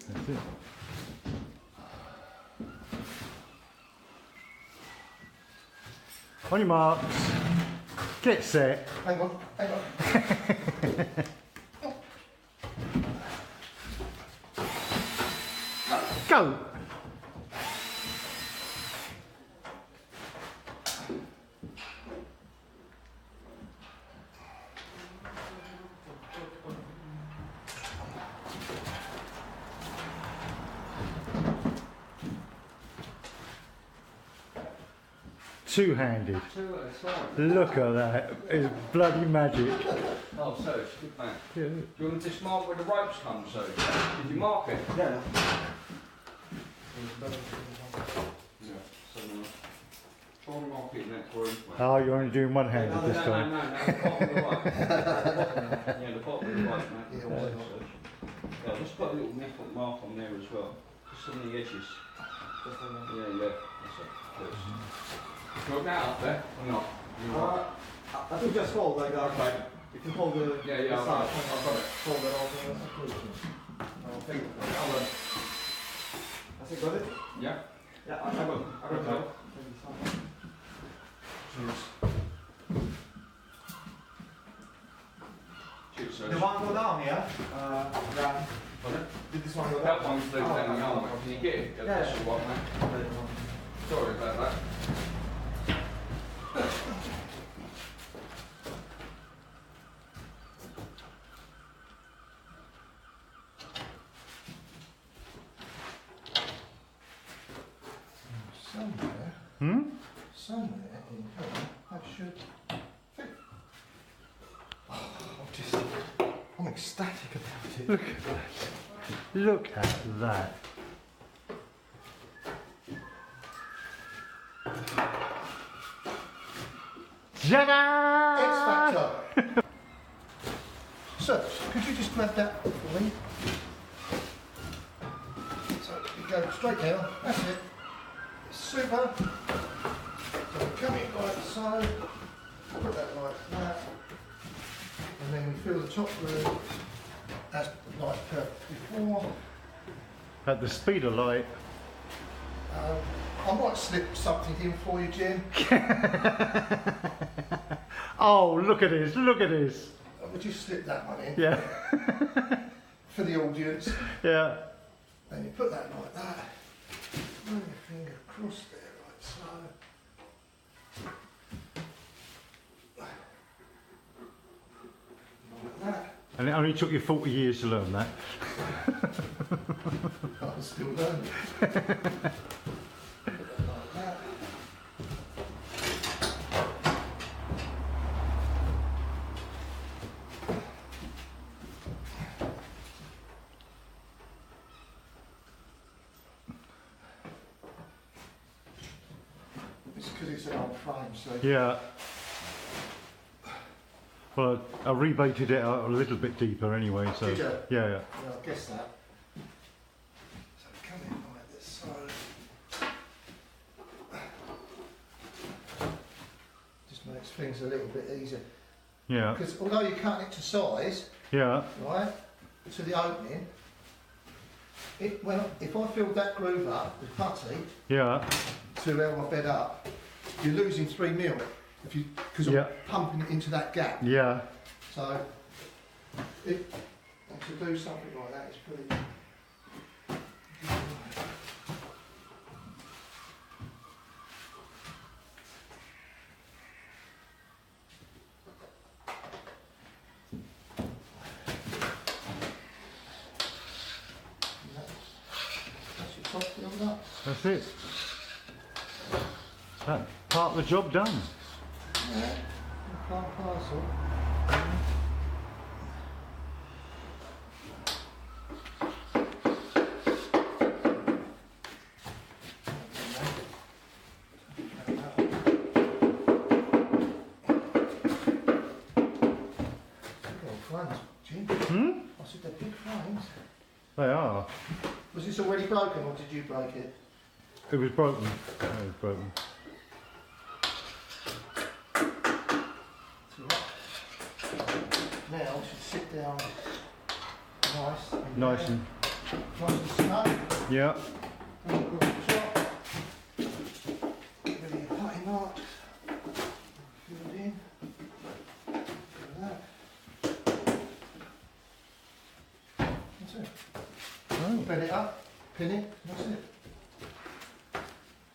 That's it. On your marks, get set. Hang on, hang on. Go! Two-handed. Look at that. It's bloody magic. Oh, Serge, good man. Yeah. Do you want to just mark where the ropes come, Serge? Did you mark it? Yeah. Yeah. So, try and mark it in that groove, mate. Oh, you're only doing one-handed this time. No, the bottom of the rope. Yeah, the bottom of the rope, mate. Yeah, Serge. well. Yeah, just put a little nickel mark on there as well. Just on the edges. Yeah, that's it. Good. Got that up there or not? I think just hold like that. Okay. You can hold the Yeah, the I've side. got it. Hold it all the I think Has it got it? Yeah? Yeah, I got it. Okay. Cheers, Serge. The one go down here? Yeah. Pardon? Did this one go down? That one's loose down the arm. Can you get it? Yeah. That's all right, mate. Sorry about that. Somewhere in here, that should fit. I'm ecstatic about it. Look at that. Look at that. Ta-da! X Factor. So, could you just grab that for me? So you go straight down. That's it. Super. So we come in like so. Put that like that. And then we fill the top groove as like before. At the speed of light. I might slip something in for you, Jim. Oh, look at this, look at this. Would you slip that one in Yeah. for the audience? Yeah. And you put that like that. Run your finger across there like so. Like that. And it only took you 40 years to learn that. I'm still learning. Put that like that. It's because it's an old frame, so Yeah. Well, I rebaited it out a little bit deeper anyway, so. Did you? Yeah, yeah. yeah, I guess that. So come in like this, so just makes things a little bit easier. Yeah. Because although you cut it to size, Yeah. right, to the opening, if I filled that groove up with putty Yeah. to level my bed up, you're losing 3mm because Yeah. I'm pumping it into that gap. Yeah. So to do something like that is pretty. That's your top filled up. That's it. That part of the job done. Yeah, part and parcel. Frames, Jim. I said they're big frames. They are. Was this already broken or did you break it? It was broken. It was broken. Now I should sit down nice. Nice and Nice and snug. Yeah. And we've got the top. Get rid of your putty marks. Fill it in. Like that. That's it. Oh, Bed it up, pin it, that's it.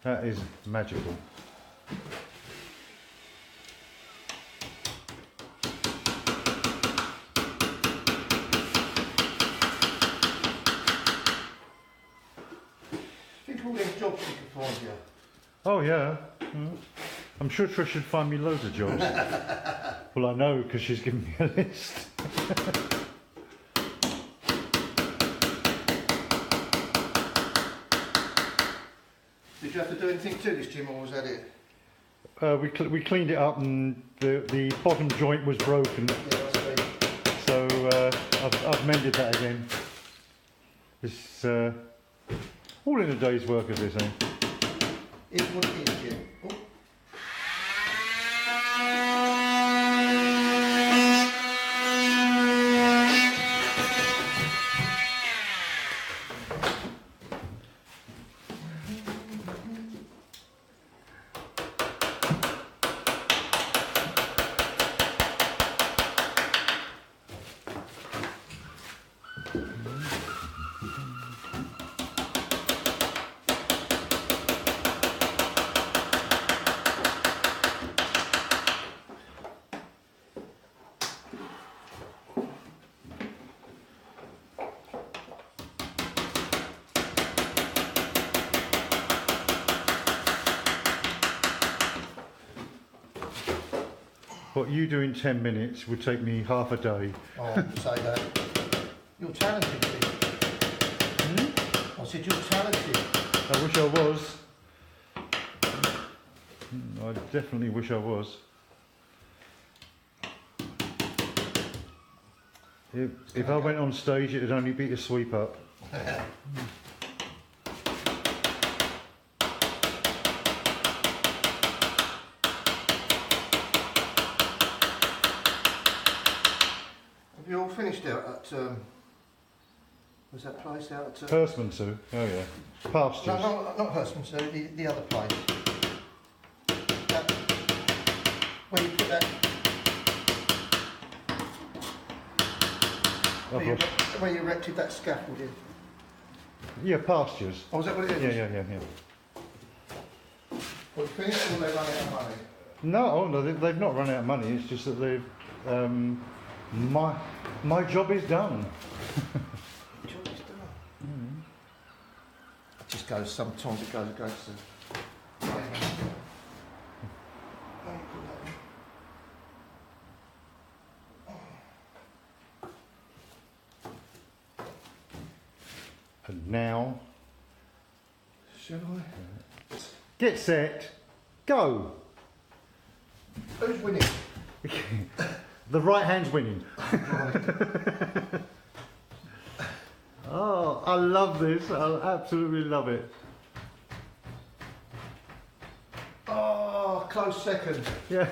that is magical. Think all them jobs you can find here. Oh yeah. I'm sure Trish should find me loads of jobs. Well, I know because she's given me a list. Did you have to do anything to this, Jim, or was that it? We cleaned it up and the bottom joint was broken, Yeah, I see. so I've mended that again. It's all in a day's work, as they say. It's what it is, Jim. Oh. What you do in 10 minutes would take me half a day. Oh, say that. You're talented, Jim. I said you're talented. I wish I was. I definitely wish I was. If I went on stage, it'd only be to sweep up. Have you all finished out at, was that place out at... Hurstman too. Oh yeah. Pastures. No, not Hurstman, so the other place. That, where you put that... Where you erected that scaffolding. Yeah, pastures. Oh, is that what it is? Yeah. Well, finished or they run out of money? No, they've not run out of money. It's just that they've. My job is done. Job is done. It just goes, sometimes it goes against the... And now, Shall I? get set, go. Who's winning? The right hand's winning. Right. Oh, I love this. I absolutely love it. Oh, close second. Yeah.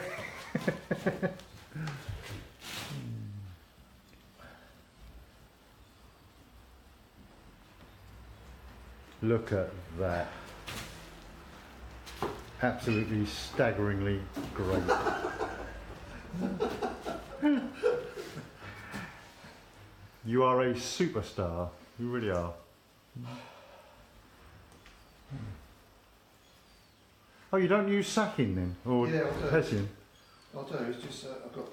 Look at that. Absolutely staggeringly great. You are a superstar. You really are. Oh, you don't use sacking then? Or Yeah, I do. hessian? I'll do, it's just I've got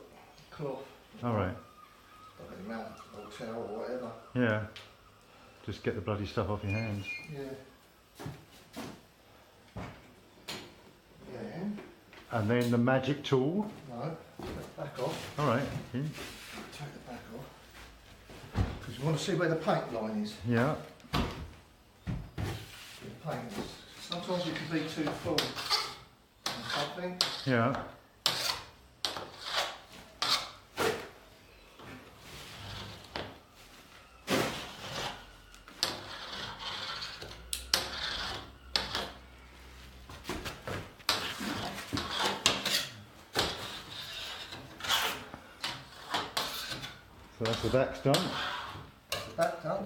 cloth. Alright. I've got a mount or towel or whatever. Yeah. Just get the bloody stuff off your hands. Yeah. Yeah. And then the magic tool. No, take the back off. Alright. Take the back off. Because you want to see where the paint line is. Yeah. The paint is. Sometimes it can be too full on something. Yeah. So that's the back's done. Back done.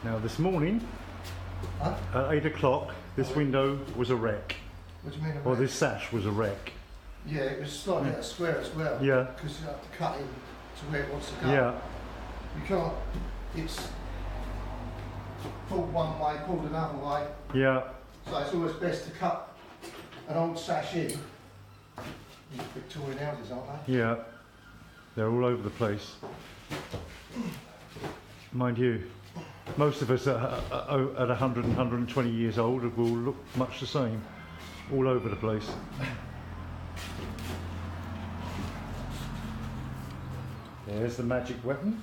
Now this morning, Huh? at 8 o'clock, this window was a wreck. What do you mean? Or this sash was a wreck. Yeah, it was slightly out of square as well. Yeah. Because you have to cut in to where it wants to go. Yeah, You can't. It's pulled one way, pulled another way. yeah, So it's always best to cut an old sash in. These Victorian houses, aren't they? yeah. They're all over the place. Mind you, most of us at 100 and 120 years old will look much the same. All over the place. There's the magic weapon.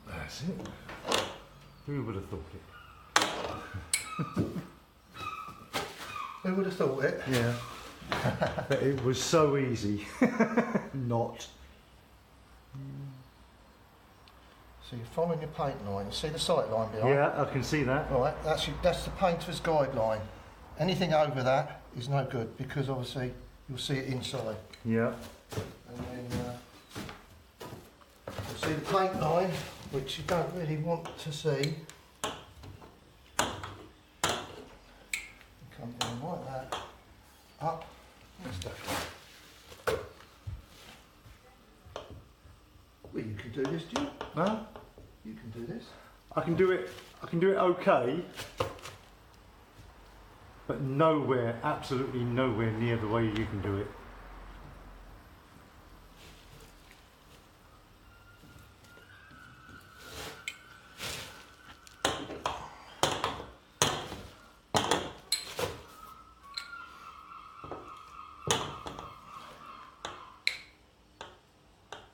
That's it. Who would have thought it? Who would have thought it? Yeah. But it was so easy. Not. So you're following your paint line. You see the sight line behind? Yeah, I can see that. Right, that's the painter's guideline. Anything over that is no good because obviously you'll see it inside. Yeah. And then you'll see the paint line, which you don't really want to see. Come down like that, up, and stuff. Well, you can do this, Jim. Huh? You can do this. I can do it okay, but nowhere, absolutely nowhere near the way you can do it.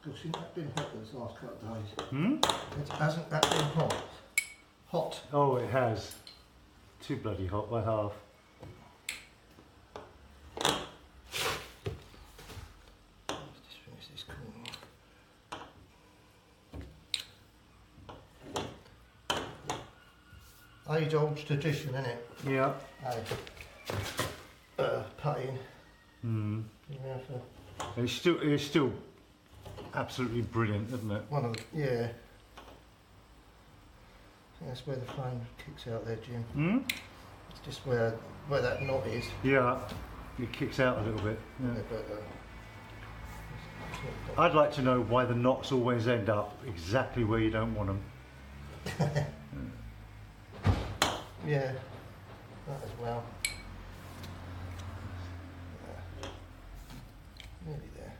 Gosh, hasn't that been hot those last couple of days? Hmm? Hasn't that been hot? Hot. Oh, it has. Too bloody hot by half. Let's just finish this corner. Age old tradition, isn't it? Yeah. Putting. Hmm. Yeah, for It's still absolutely brilliant, isn't it? one of the, yeah. I think that's where the flame kicks out there, Jim. Hmm? It's just where that knot is. Yeah. It kicks out a little bit. Yeah. Yeah, but, I'd like to know why the knots always end up exactly where you don't want them. yeah, that as well. Nearly there.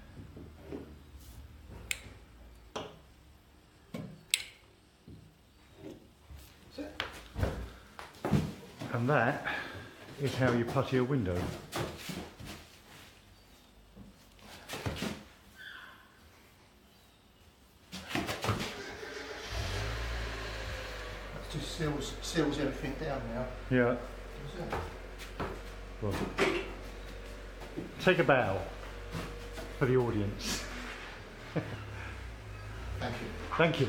That's it. And that is how you putty a window. That just seals everything down now. Yeah. That's it. Well, take a bow for the audience. Thank you. Thank you.